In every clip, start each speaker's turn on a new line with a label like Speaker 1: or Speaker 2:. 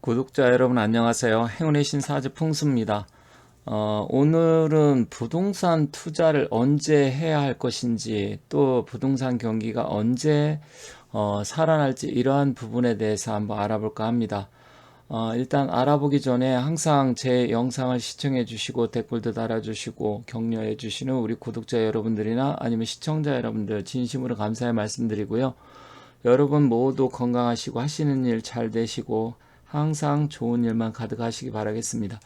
Speaker 1: 구독자 여러분 안녕하세요. 행운의 신사주 풍수입니다. 오늘은 부동산 투자를 언제 해야 할 것인지 또 부동산 경기가 언제 살아날지 이러한 부분에 대해서 한번 알아볼까 합니다. 일단 알아보기 전에 항상 제 영상을 시청해 주시고 댓글도 달아주시고 격려해 주시는 우리 구독자 여러분들이나 아니면 시청자 여러분들 진심으로 감사의 말씀드리고요. 여러분 모두 건강하시고 하시는 일 잘 되시고 항상 좋은 일만 가득하시기 바라겠습니다.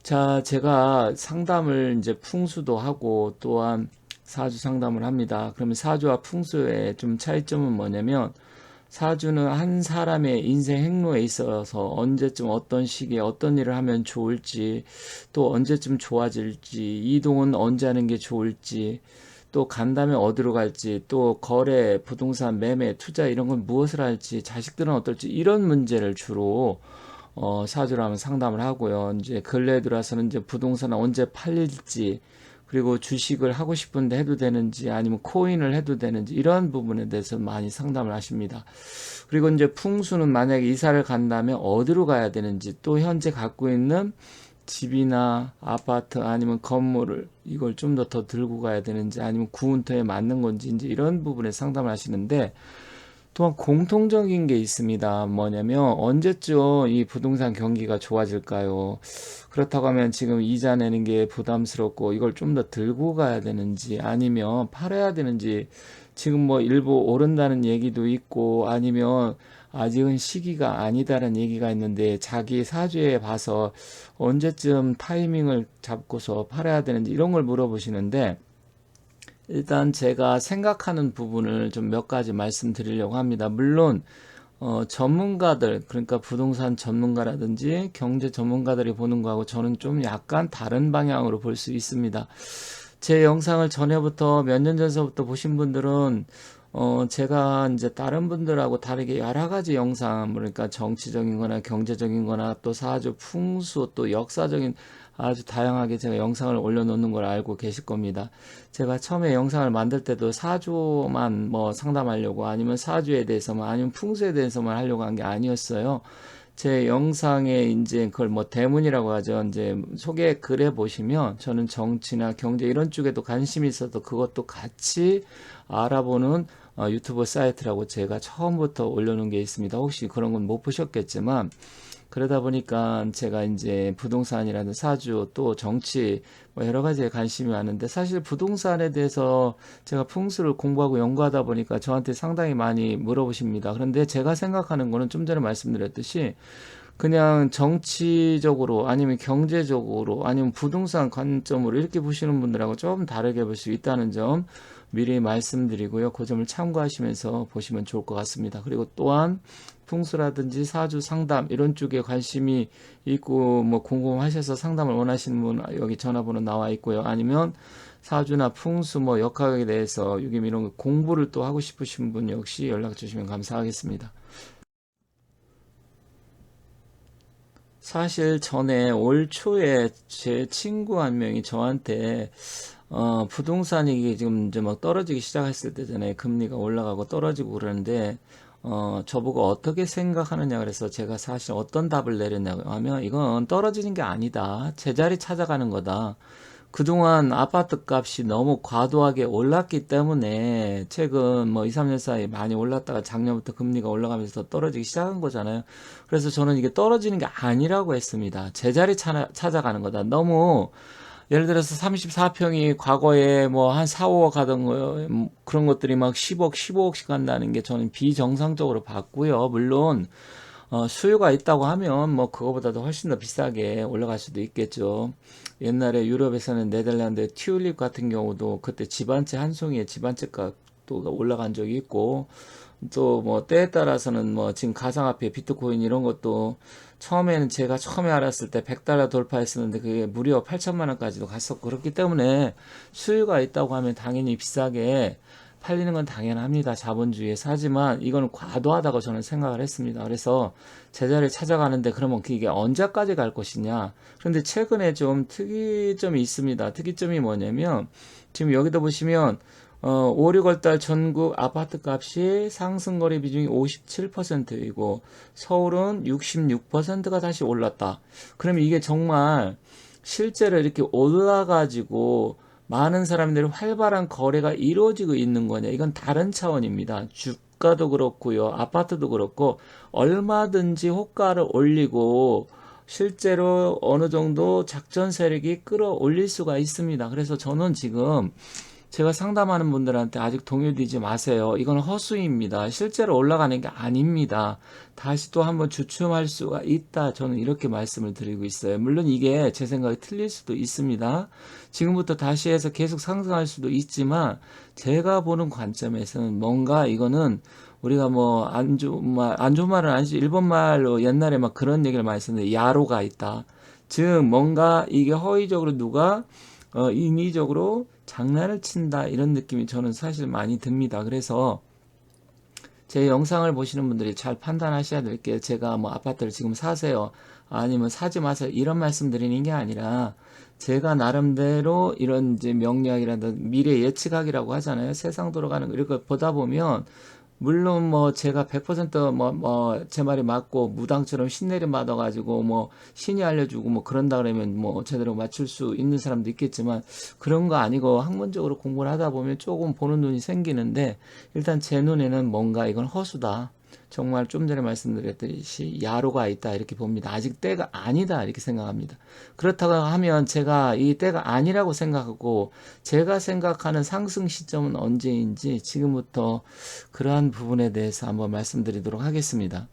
Speaker 1: 자, 제가 상담을 이제 풍수도 하고 또한 사주 상담을 합니다. 그러면 사주와 풍수의 좀 차이점은 뭐냐면 사주는 한 사람의 인생 행로에 있어서 언제쯤 어떤 시기에 어떤 일을 하면 좋을지 또 언제쯤 좋아질지 이동은 언제 하는 게 좋을지 또 간다면 어디로 갈지 또 거래, 부동산, 매매, 투자 이런 건 무엇을 할지 자식들은 어떨지 이런 문제를 주로 사주로 하면 상담을 하고요. 이제 근래에 들어서는 이제 부동산 언제 팔릴지 그리고 주식을 하고 싶은데 해도 되는지 아니면 코인을 해도 되는지 이런 부분에 대해서 많이 상담을 하십니다. 그리고 이제 풍수는 만약에 이사를 간다면 어디로 가야 되는지 또 현재 갖고 있는 집이나 아파트 아니면 건물을 이걸 좀 더 들고 가야 되는지 아니면 구운터에 맞는 건지 이제 이런 부분에 상담을 하시는데 또한 공통적인 게 있습니다. 뭐냐면 언제쯤 이 부동산 경기가 좋아질까요? 그렇다고 하면 지금 이자 내는 게 부담스럽고 이걸 좀 더 들고 가야 되는지 아니면 팔아야 되는지 지금 뭐 일부 오른다는 얘기도 있고 아니면 아직은 시기가 아니다라는 얘기가 있는데 자기 사주에 봐서 언제쯤 타이밍을 잡고서 팔아야 되는지 이런 걸 물어보시는데 일단 제가 생각하는 부분을 좀 몇 가지 말씀드리려고 합니다. 물론 전문가들 그러니까 부동산 전문가라든지 경제 전문가들이 보는 거하고 저는 좀 약간 다른 방향으로 볼 수 있습니다. 제 영상을 전에부터 몇 년 전서부터 보신 분들은 제가 이제 다른 분들하고 다르게 여러 가지 영상, 그러니까 정치적인 거나 경제적인 거나 또 사주 풍수 또 역사적인 아주 다양하게 제가 영상을 올려놓는 걸 알고 계실 겁니다. 제가 처음에 영상을 만들 때도 사주만 뭐 상담하려고 아니면 사주에 대해서만 아니면 풍수에 대해서만 하려고 한 게 아니었어요. 제 영상에 이제 그걸 뭐 대문이라고 하죠. 이제 소개 글에 보시면 저는 정치나 경제 이런 쪽에도 관심이 있어서 그것도 같이 알아보는 유튜브 사이트라고 제가 처음부터 올려놓은 게 있습니다. 혹시 그런 건 못 보셨겠지만 그러다 보니까 제가 이제 부동산이라는 사주 또 정치 뭐 여러 가지에 관심이 많은데 사실 부동산에 대해서 제가 풍수를 공부하고 연구하다 보니까 저한테 상당히 많이 물어보십니다. 그런데 제가 생각하는 거는 좀 전에 말씀드렸듯이 그냥 정치적으로 아니면 경제적으로 아니면 부동산 관점으로 이렇게 보시는 분들하고 좀 다르게 볼 수 있다는 점 미리 말씀드리고요. 그 점을 참고하시면서 보시면 좋을 것 같습니다. 그리고 또한 풍수라든지 사주 상담 이런 쪽에 관심이 있고 뭐 궁금하셔서 상담을 원하시는 분 여기 전화번호 나와 있고요. 아니면 사주나 풍수 뭐 역학에 대해서 요즘 이런 공부를 또 하고 싶으신 분 역시 연락 주시면 감사하겠습니다. 사실 전에 올 초에 제 친구 한 명이 저한테 부동산이 지금 이제 막 떨어지기 시작했을 때잖아요. 금리가 올라가고 떨어지고 그러는데 저보고 어떻게 생각하느냐 그래서 제가 사실 어떤 답을 내렸냐고 하면 이건 떨어지는 게 아니다. 제자리 찾아가는 거다. 그동안 아파트 값이 너무 과도하게 올랐기 때문에 최근 뭐 2, 3년 사이 많이 올랐다가 작년부터 금리가 올라가면서 떨어지기 시작한 거잖아요. 그래서 저는 이게 떨어지는 게 아니라고 했습니다. 제자리 찾아가는 거다. 너무 예를 들어서 34평이 과거에 뭐 한 4, 5억 하던 거 그런 것들이 막 10억, 15억씩 간다는 게 저는 비정상적으로 봤고요. 물론 수요가 있다고 하면 뭐 그거보다도 훨씬 더 비싸게 올라갈 수도 있겠죠. 옛날에 유럽에서는 네덜란드 튤립 같은 경우도 그때 집 한 채 한 송이에 집 한 채 값도 올라간 적이 있고 또 뭐 때에 따라서는 뭐 지금 가상화폐 비트코인 이런 것도 처음에는 제가 처음에 알았을 때 100달러 돌파했었는데 그게 무려 8천만 원까지도 갔었고 그렇기 때문에 수요가 있다고 하면 당연히 비싸게 팔리는 건 당연합니다. 자본주의에서. 하지만 이건 과도하다고 저는 생각을 했습니다. 그래서 제자리를 찾아가는데 그러면 그게 언제까지 갈 것이냐. 그런데 최근에 좀 특이점이 있습니다. 특이점이 뭐냐면 지금 여기도 보시면 5, 6월 달 전국 아파트 값이 상승거래 비중이 57%이고 서울은 66%가 다시 올랐다. 그러면 이게 정말 실제로 이렇게 올라가지고 많은 사람들이 활발한 거래가 이루어지고 있는 거냐? 이건 다른 차원입니다. 주가도 그렇고요. 아파트도 그렇고 얼마든지 호가를 올리고 실제로 어느 정도 작전 세력이 끌어올릴 수가 있습니다. 그래서 저는 지금 제가 상담하는 분들한테 아직 동요되지 마세요. 이건 허수입니다. 실제로 올라가는 게 아닙니다. 다시 또 한번 주춤할 수가 있다. 저는 이렇게 말씀을 드리고 있어요. 물론 이게 제 생각이 틀릴 수도 있습니다. 지금부터 다시 해서 계속 상승할 수도 있지만 제가 보는 관점에서는 뭔가 이거는 우리가 뭐 안 좋은 말은 아니지. 일본 말로 옛날에 막 그런 얘기를 많이 썼는데 야로가 있다. 즉 뭔가 이게 허위적으로 누가 인위적으로 장난을 친다 이런 느낌이 저는 사실 많이 듭니다. 그래서 제 영상을 보시는 분들이 잘 판단하셔야 될 게 제가 뭐 아파트를 지금 사세요 아니면 사지 마세요 이런 말씀 드리는 게 아니라 제가 나름대로 이런 이제 명리학이라든지 미래 예측학이라고 하잖아요. 세상 돌아가는 거 이렇게 보다 보면 물론 뭐 제가 100% 제 말이 맞고 무당처럼 신내림 받아가지고 뭐 신이 알려주고 뭐 그런다 그러면 뭐 제대로 맞출 수 있는 사람도 있겠지만 그런 거 아니고 학문적으로 공부를 하다 보면 조금 보는 눈이 생기는데 일단 제 눈에는 뭔가 이건 허수다. 정말 좀 전에 말씀드렸듯이 야로가 있다 이렇게 봅니다. 아직 때가 아니다 이렇게 생각합니다. 그렇다고 하면 제가 이 때가 아니라고 생각하고 제가 생각하는 상승 시점은 언제인지 지금부터 그러한 부분에 대해서 한번 말씀드리도록 하겠습니다.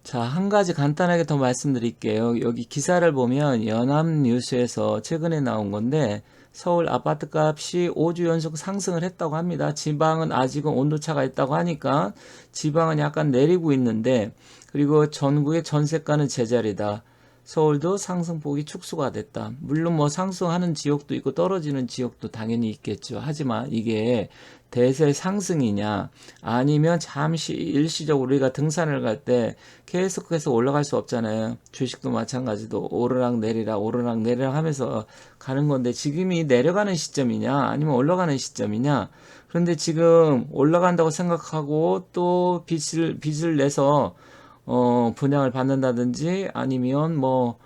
Speaker 1: 자, 한 가지 간단하게 더 말씀드릴게요. 여기 기사를 보면 연합뉴스에서 최근에 나온 건데 서울 아파트 값이 5주 연속 상승을 했다고 합니다. 지방은 아직은 온도차가 있다고 하니까 지방은 약간 내리고 있는데 그리고 전국의 전세가는 제자리다. 서울도 상승폭이 축소가 됐다. 물론 뭐 상승하는 지역도 있고 떨어지는 지역도 당연히 있겠죠. 하지만 이게 대세 상승이냐 아니면 잠시 일시적으로 우리가 등산을 갈 때 계속해서 올라갈 수 없잖아요. 주식도 마찬가지도 오르락 내리락 하면서 가는 건데 지금이 내려가는 시점이냐 아니면 올라가는 시점이냐. 그런데 지금 올라간다고 생각하고 또 빚을 내서 분양을 받는다든지 아니면 뭐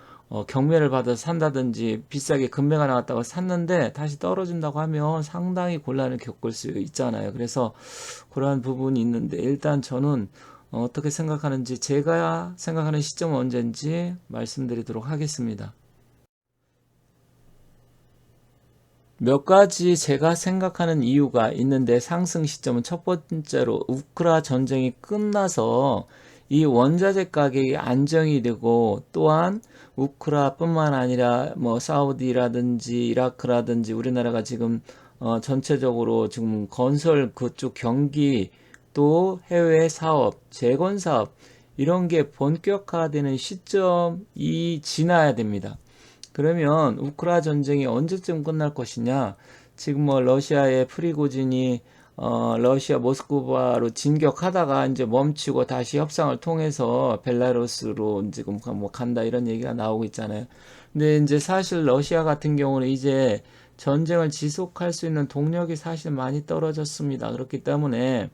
Speaker 1: 경매를 받아서 산다든지 비싸게 금매가 나왔다고 샀는데 다시 떨어진다고 하면 상당히 곤란을 겪을 수 있잖아요. 그래서 그러한 부분이 있는데 일단 저는 어떻게 생각하는지 제가 생각하는 시점은 언제인지 말씀드리도록 하겠습니다. 몇 가지 제가 생각하는 이유가 있는데 상승 시점은 첫 번째로 우크라 전쟁이 끝나서 이 원자재 가격이 안정이 되고 또한 우크라뿐만 아니라 뭐 사우디라든지 이라크라든지 우리나라가 지금 전체적으로 지금 건설 그쪽 경기 또 해외 사업, 재건 사업 이런 게 본격화되는 시점이 지나야 됩니다. 그러면 우크라 전쟁이 언제쯤 끝날 것이냐? 지금 뭐 러시아의 프리고진이 러시아 모스크바로 진격하다가 이제 멈추고 다시 협상을 통해서 벨라루스로 지금 뭐 간다 이런 얘기가 나오고 있잖아요. 근데 이제 사실 러시아 같은 경우는 이제 전쟁을 지속할 수 있는 동력이 사실 많이 떨어졌습니다. 그렇기 때문에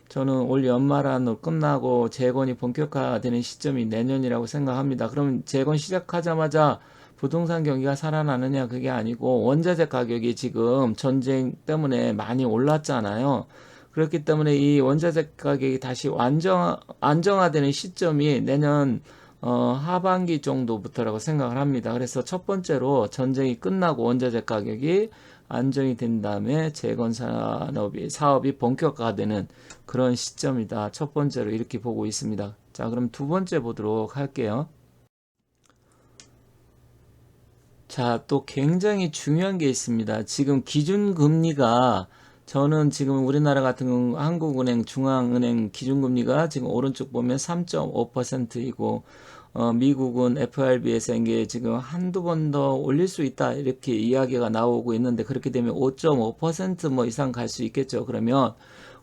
Speaker 1: 저는 올 연말 안으로 끝나고 재건이 본격화되는 시점이 내년이라고 생각합니다. 그럼 재건 시작하자마자 부동산 경기가 살아나느냐 그게 아니고 원자재 가격이 지금 전쟁 때문에 많이 올랐잖아요. 그렇기 때문에 이 원자재 가격이 다시 안정화되는 시점이 내년 하반기 정도부터라고 생각을 합니다. 그래서 첫 번째로 전쟁이 끝나고 원자재 가격이 안정이 된 다음에 재건 사업이 본격화되는 그런 시점이다. 첫 번째로 이렇게 보고 있습니다. 자, 그럼 두 번째 보도록 할게요. 자, 또 굉장히 중요한 게 있습니다. 지금 기준금리가 저는 지금 우리나라 같은 경우 한국은행 중앙은행 기준금리가 지금 오른쪽 보면 3.5%이고 미국은 FRB에서 이게 지금 한두 번 더 올릴 수 있다 이렇게 이야기가 나오고 있는데 그렇게 되면 5.5%뭐 이상 갈 수 있겠죠. 그러면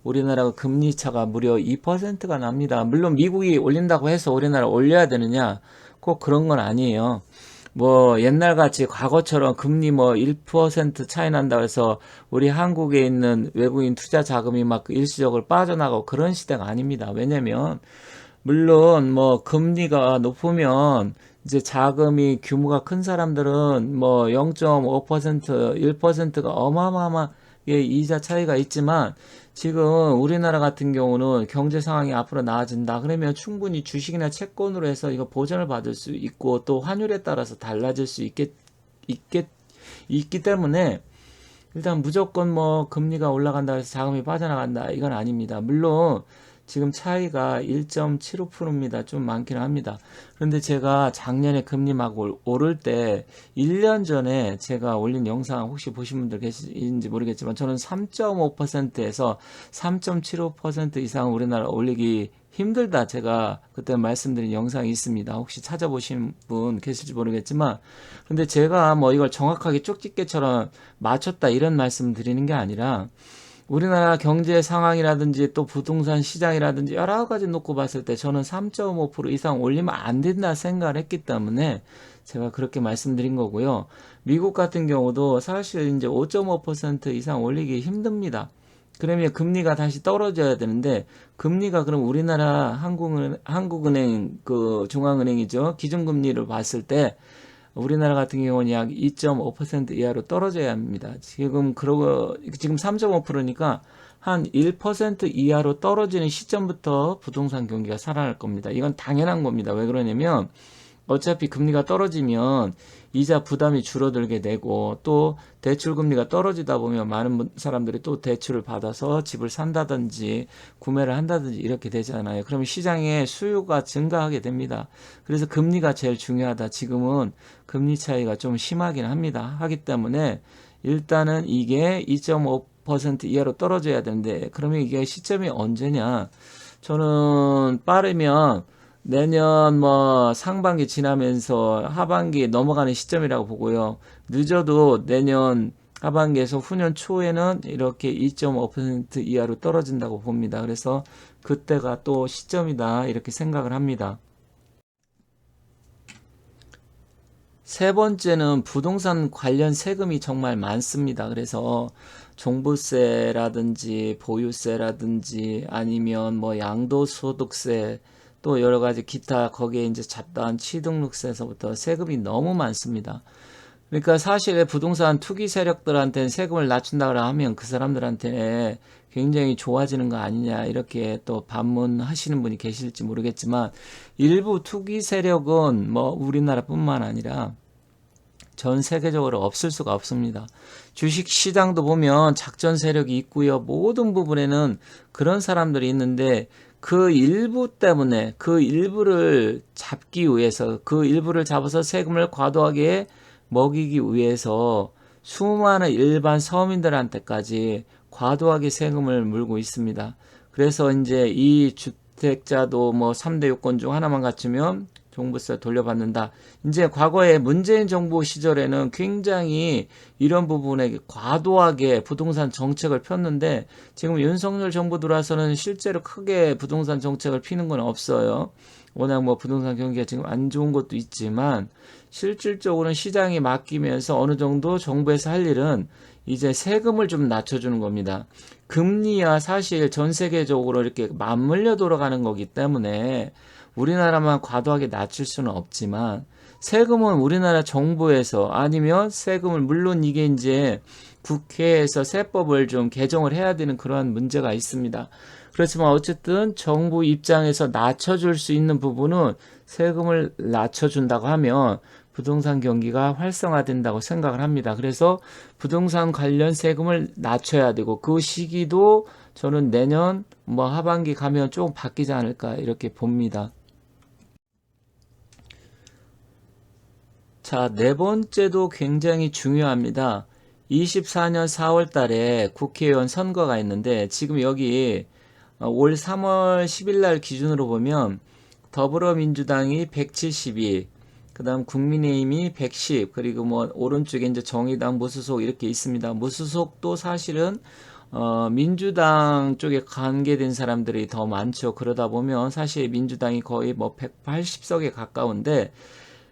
Speaker 1: 우리나라가 금리 차가 무려 2%가 납니다. 물론 미국이 올린다고 해서 우리나라 올려야 되느냐? 꼭 그런 건 아니에요. 뭐 옛날같이 과거처럼 금리 뭐 1% 차이 난다고 해서 우리 한국에 있는 외국인 투자 자금이 막 일시적으로 빠져나가고 그런 시대가 아닙니다. 왜냐면 물론 뭐 금리가 높으면 이제 자금이 규모가 큰 사람들은 뭐 0.5%, 1%가 어마어마하게 이자 차이가 있지만 지금 우리나라 같은 경우는 경제 상황이 앞으로 나아진다. 그러면 충분히 주식이나 채권으로 해서 이거 보전을 받을 수 있고 또 환율에 따라서 달라질 수 있기 때문에 일단 무조건 뭐 금리가 올라간다 해서 자금이 빠져나간다 이건 아닙니다. 물론 지금 차이가 1.75%입니다. 좀 많긴 합니다. 그런데 제가 작년에 금리 막 오를 때 1년 전에 제가 올린 영상 혹시 보신 분들 계신지 모르겠지만 저는 3.5%에서 3.75% 이상 우리나라 올리기 힘들다 제가 그때 말씀드린 영상이 있습니다. 혹시 찾아보신 분 계실지 모르겠지만 근데 제가 뭐 이걸 정확하게 쪽집게처럼 맞췄다 이런 말씀 드리는 게 아니라 우리나라 경제 상황이라든지 또 부동산 시장이라든지 여러 가지 놓고 봤을 때 저는 3.5% 이상 올리면 안 된다 생각을 했기 때문에 제가 그렇게 말씀드린 거고요. 미국 같은 경우도 사실 이제 5.5% 이상 올리기 힘듭니다. 그러면 금리가 다시 떨어져야 되는데 금리가 그럼 우리나라 한국은행 그 중앙은행이죠. 기준금리를 봤을 때 우리나라 같은 경우는 약 2.5% 이하로 떨어져야 합니다. 지금 3.5%니까 한 1% 이하로 떨어지는 시점부터 부동산 경기가 살아날 겁니다. 이건 당연한 겁니다. 왜 그러냐면 어차피 금리가 떨어지면 이자 부담이 줄어들게 되고 또 대출 금리가 떨어지다 보면 많은 사람들이 또 대출을 받아서 집을 산다든지 구매를 한다든지 이렇게 되잖아요. 그러면 시장에 수요가 증가하게 됩니다. 그래서 금리가 제일 중요하다. 지금은 금리 차이가 좀 심하긴 합니다. 하기 때문에 일단은 이게 2.5% 이하로 떨어져야 되는데 그러면 이게 시점이 언제냐? 저는 빠르면 내년 뭐 상반기 지나면서 하반기 넘어가는 시점이라고 보고요. 늦어도 내년 하반기에서 후년 초에는 이렇게 2.5% 이하로 떨어진다고 봅니다. 그래서 그때가 또 시점이다 이렇게 생각을 합니다. 세 번째는 부동산 관련 세금이 정말 많습니다. 그래서 종부세라든지 보유세라든지 아니면 뭐 양도소득세 또 여러 가지 기타 거기에 이제 잡다한 취등록세에서부터 세금이 너무 많습니다. 그러니까 사실 부동산 투기 세력들한테는 세금을 낮춘다고 하면 그 사람들한테 굉장히 좋아지는 거 아니냐 이렇게 또 반문하시는 분이 계실지 모르겠지만 일부 투기 세력은 뭐 우리나라뿐만 아니라 전 세계적으로 없을 수가 없습니다. 주식 시장도 보면 작전 세력이 있고요. 모든 부분에는 그런 사람들이 있는데 그 일부 때문에 그 일부를 잡기 위해서 그 일부를 잡아서 세금을 과도하게 먹이기 위해서 수많은 일반 서민들한테까지 과도하게 세금을 물고 있습니다. 그래서 이제 이 주택자도 뭐 3대 요건 중 하나만 갖추면 종부세 돌려받는다. 이제 과거에 문재인 정부 시절에는 굉장히 이런 부분에 과도하게 부동산 정책을 폈는데 지금 윤석열 정부 들어와서는 실제로 크게 부동산 정책을 피는 건 없어요. 워낙 뭐 부동산 경기가 지금 안 좋은 것도 있지만 실질적으로는 시장이 맡기면서 어느 정도 정부에서 할 일은 이제 세금을 좀 낮춰주는 겁니다. 금리야 사실 전 세계적으로 이렇게 맞물려 돌아가는 거기 때문에 우리나라만 과도하게 낮출 수는 없지만 세금은 우리나라 정부에서 아니면 세금을 물론 이게 이제 국회에서 세법을 좀 개정을 해야 되는 그러한 문제가 있습니다. 그렇지만 어쨌든 정부 입장에서 낮춰줄 수 있는 부분은 세금을 낮춰준다고 하면 부동산 경기가 활성화된다고 생각을 합니다. 그래서 부동산 관련 세금을 낮춰야 되고 그 시기도 저는 내년 뭐 하반기 가면 조금 바뀌지 않을까 이렇게 봅니다. 자, 네 번째도 굉장히 중요합니다. 24년 4월 달에 국회의원 선거가 있는데 지금 여기 올 3월 10일 날 기준으로 보면 더불어민주당이 172, 그 다음 국민의힘이 110, 그리고 뭐 오른쪽에 이제 정의당, 무소속 이렇게 있습니다. 무소속도 사실은 민주당 쪽에 관계된 사람들이 더 많죠. 그러다 보면 사실 민주당이 거의 뭐 180석에 가까운데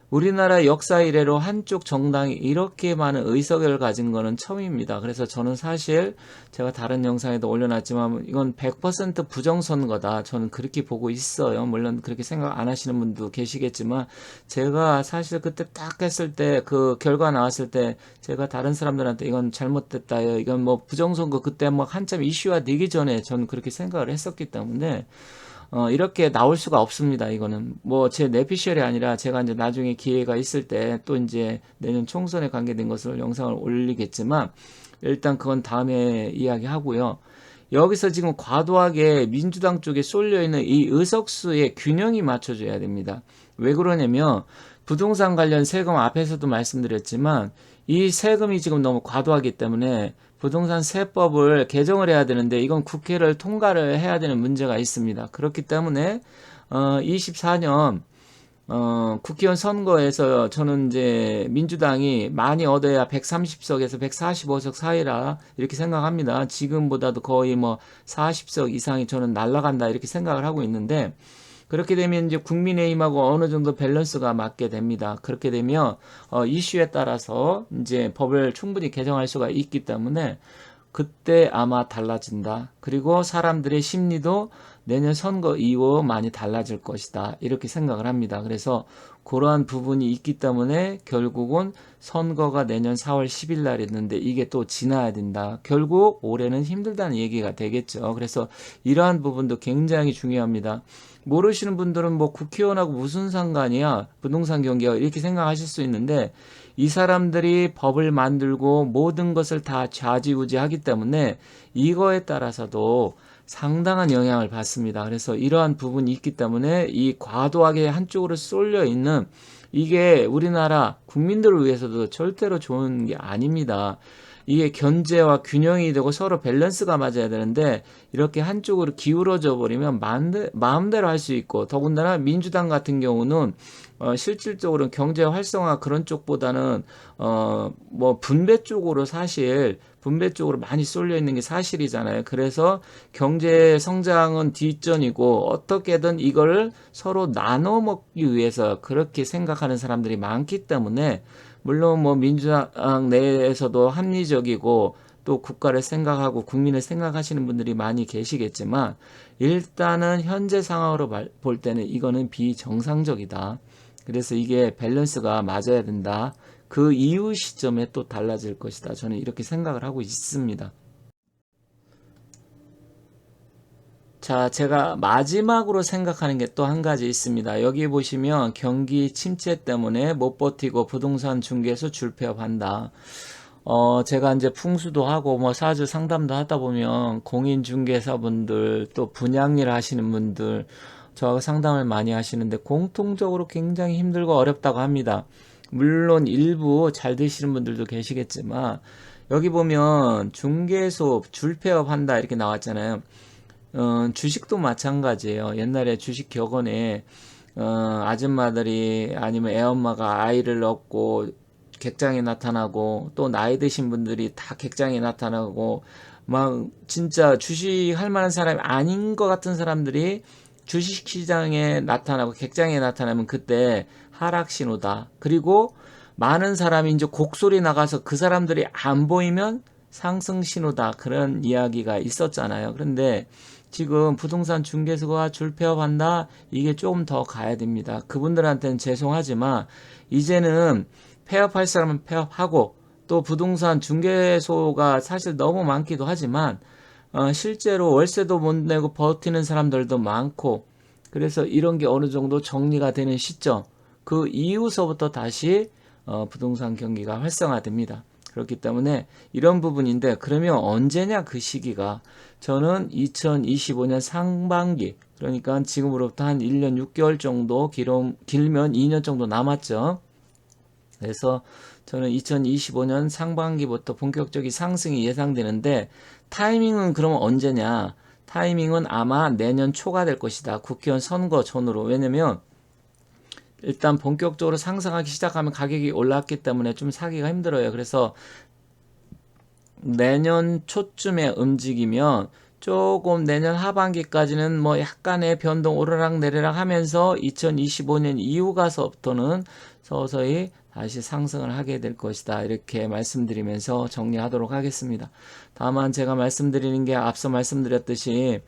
Speaker 1: 우리나라 역사 이래로 한쪽 정당이 이렇게 많은 의석을 가진 거는 처음입니다. 그래서 저는 사실 제가 다른 영상에도 올려놨지만 이건 100% 부정선거다. 저는 그렇게 보고 있어요. 물론 그렇게 생각 안 하시는 분도 계시겠지만 제가 사실 그때 딱 했을 때 그 결과 나왔을 때 제가 다른 사람들한테 이건 잘못됐다. 이건 뭐 부정선거 그때 막 한참 이슈화 되기 전에 저는 그렇게 생각을 했었기 때문에 이렇게 나올 수가 없습니다. 이거는 뭐 제 내피셜이 아니라 제가 이제 나중에 기회가 있을 때 또 이제 내년 총선에 관계된 것을 영상을 올리겠지만 일단 그건 다음에 이야기하고요. 여기서 지금 과도하게 민주당 쪽에 쏠려 있는 이 의석수의 균형이 맞춰져야 됩니다. 왜 그러냐면 부동산 관련 세금 앞에서도 말씀드렸지만 이 세금이 지금 너무 과도하기 때문에 부동산 세법을 개정을 해야 되는데 이건 국회를 통과를 해야 되는 문제가 있습니다. 그렇기 때문에 24년 국회의원 선거에서 저는 이제 민주당이 많이 얻어야 130석에서 145석 사이라 이렇게 생각합니다. 지금보다도 거의 뭐 40석 이상이 저는 날아간다 이렇게 생각을 하고 있는데 그렇게 되면 이제 국민의힘하고 어느 정도 밸런스가 맞게 됩니다. 그렇게 되면 이슈에 따라서 이제 법을 충분히 개정할 수가 있기 때문에 그때 아마 달라진다. 그리고 사람들의 심리도 내년 선거 이후 많이 달라질 것이다. 이렇게 생각을 합니다. 그래서 그러한 부분이 있기 때문에 결국은 선거가 내년 4월 10일 날 있는데 이게 또 지나야 된다. 결국 올해는 힘들다는 얘기가 되겠죠. 그래서 이러한 부분도 굉장히 중요합니다. 모르시는 분들은 뭐 국회의원하고 무슨 상관이야? 부동산 경기가 이렇게 생각하실 수 있는데 이 사람들이 법을 만들고 모든 것을 다 좌지우지하기 때문에 이거에 따라서도 상당한 영향을 받습니다. 그래서 이러한 부분이 있기 때문에 이 과도하게 한쪽으로 쏠려 있는 이게 우리나라 국민들을 위해서도 절대로 좋은 게 아닙니다. 이게 견제와 균형이 되고 서로 밸런스가 맞아야 되는데 이렇게 한쪽으로 기울어져 버리면 마음대로 할 수 있고 더군다나 민주당 같은 경우는 실질적으로 경제 활성화 그런 쪽보다는 뭐 분배 쪽으로 사실 분배 쪽으로 많이 쏠려 있는 게 사실이잖아요. 그래서 경제 성장은 뒷전이고 어떻게든 이걸 서로 나눠 먹기 위해서 그렇게 생각하는 사람들이 많기 때문에 물론 뭐 민주당 내에서도 합리적이고 또 국가를 생각하고 국민을 생각하시는 분들이 많이 계시겠지만 일단은 현재 상황으로 볼 때는 이거는 비정상적이다. 그래서 이게 밸런스가 맞아야 된다. 그 이후 시점에 또 달라질 것이다. 저는 이렇게 생각을 하고 있습니다. 자, 제가 마지막으로 생각하는 게 또 한 가지 있습니다. 여기 보시면 경기 침체 때문에 못 버티고 부동산 중개소 줄폐업한다. 제가 이제 풍수도 하고 뭐 사주 상담도 하다 보면 공인중개사분들 또 분양일 하시는 분들 저하고 상담을 많이 하시는데 공통적으로 굉장히 힘들고 어렵다고 합니다. 물론 일부 잘 되시는 분들도 계시겠지만 여기 보면 중개소 줄폐업 한다 이렇게 나왔잖아요. 주식도 마찬가지예요. 옛날에 주식 격언에 아줌마들이 아니면 애엄마가 아이를 얻고 객장에 나타나고 또 나이 드신 분들이 다 객장에 나타나고 막 진짜 주식 할 만한 사람이 아닌 것 같은 사람들이 주식시장에 나타나고 객장에 나타나면 그때 하락 신호다. 그리고 많은 사람이 이제 곡소리 나가서 그 사람들이 안 보이면 상승 신호다. 그런 이야기가 있었잖아요. 그런데 지금 부동산 중개소가 줄폐업한다. 이게 조금 더 가야 됩니다. 그분들한테는 죄송하지만 이제는 폐업할 사람은 폐업하고 또 부동산 중개소가 사실 너무 많기도 하지만 실제로 월세도 못 내고 버티는 사람들도 많고 그래서 이런 게 어느 정도 정리가 되는 시점 그 이후서부터 다시 부동산 경기가 활성화됩니다. 그렇기 때문에 이런 부분인데 그러면 언제냐 그 시기가 저는 2025년 상반기 그러니까 지금으로부터 한 1년 6개월 정도 길면 2년 정도 남았죠. 그래서 저는 2025년 상반기부터 본격적인 상승이 예상되는데 타이밍은 그러면 언제냐? 타이밍은 아마 내년 초가 될 것이다. 국회의원 선거 전으로. 왜냐면 일단 본격적으로 상승하기 시작하면 가격이 올랐기 때문에 좀 사기가 힘들어요. 그래서 내년 초쯤에 움직이면 조금 내년 하반기까지는 뭐 약간의 변동 오르락내리락 하면서 2025년 이후 가서부터는 서서히 다시 상승을 하게 될 것이다. 이렇게 말씀드리면서 정리하도록 하겠습니다. 다만 제가 말씀드리는 게 앞서 말씀드렸듯이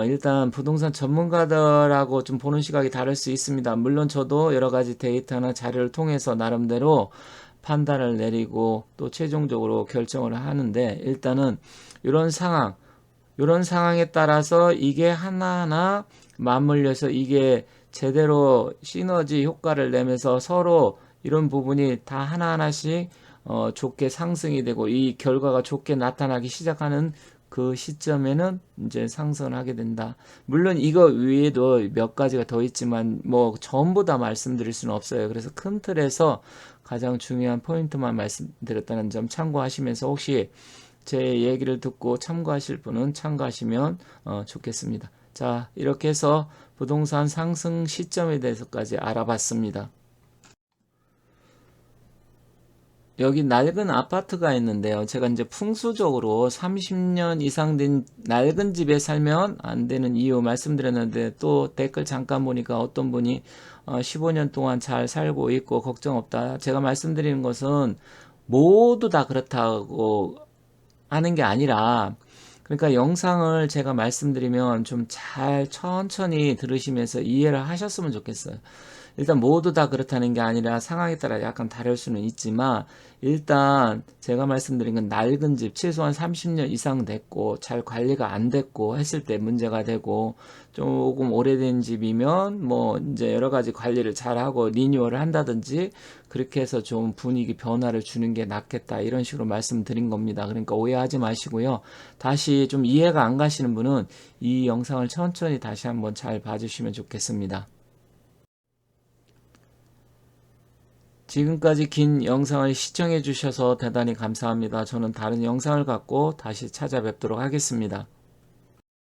Speaker 1: 일단 부동산 전문가들하고 좀 보는 시각이 다를 수 있습니다. 물론 저도 여러 가지 데이터나 자료를 통해서 나름대로 판단을 내리고 또 최종적으로 결정을 하는데, 일단은 이런 상황, 이런 상황에 따라서 이게 하나하나 맞물려서 이게 제대로 시너지 효과를 내면서 서로 이런 부분이 다 하나하나씩 좋게 상승이 되고 이 결과가 좋게 나타나기 시작하는 그 시점에는 이제 상승을 하게 된다. 물론 이거 외에도 몇 가지가 더 있지만 뭐 전부 다 말씀드릴 수는 없어요. 그래서 큰 틀에서 가장 중요한 포인트만 말씀드렸다는 점 참고하시면서, 혹시 제 얘기를 듣고 참고하실 분은 참고하시면 좋겠습니다. 자, 이렇게 해서 부동산 상승 시점에 대해서까지 알아봤습니다. 여기 낡은 아파트가 있는데요. 제가 이제 풍수적으로 30년 이상 된 낡은 집에 살면 안 되는 이유 말씀드렸는데, 또 댓글 잠깐 보니까 어떤 분이 15년 동안 잘 살고 있고 걱정 없다. 제가 말씀드리는 것은 모두 다 그렇다고 하는 게 아니라, 그러니까 영상을 제가 말씀드리면 좀 잘 천천히 들으시면서 이해를 하셨으면 좋겠어요. 일단 모두 다 그렇다는 게 아니라 상황에 따라 약간 다를 수는 있지만, 일단 제가 말씀드린 건 낡은 집, 최소한 30년 이상 됐고 잘 관리가 안 됐고 했을 때 문제가 되고, 조금 오래된 집이면 뭐 이제 여러 가지 관리를 잘하고 리뉴얼을 한다든지 그렇게 해서 좀 분위기 변화를 주는 게 낫겠다, 이런 식으로 말씀드린 겁니다. 그러니까 오해하지 마시고요. 다시 좀 이해가 안 가시는 분은 이 영상을 천천히 다시 한번 잘 봐주시면 좋겠습니다. 지금까지 긴 영상을 시청해 주셔서 대단히 감사합니다. 저는 다른 영상을 갖고 다시 찾아뵙도록 하겠습니다.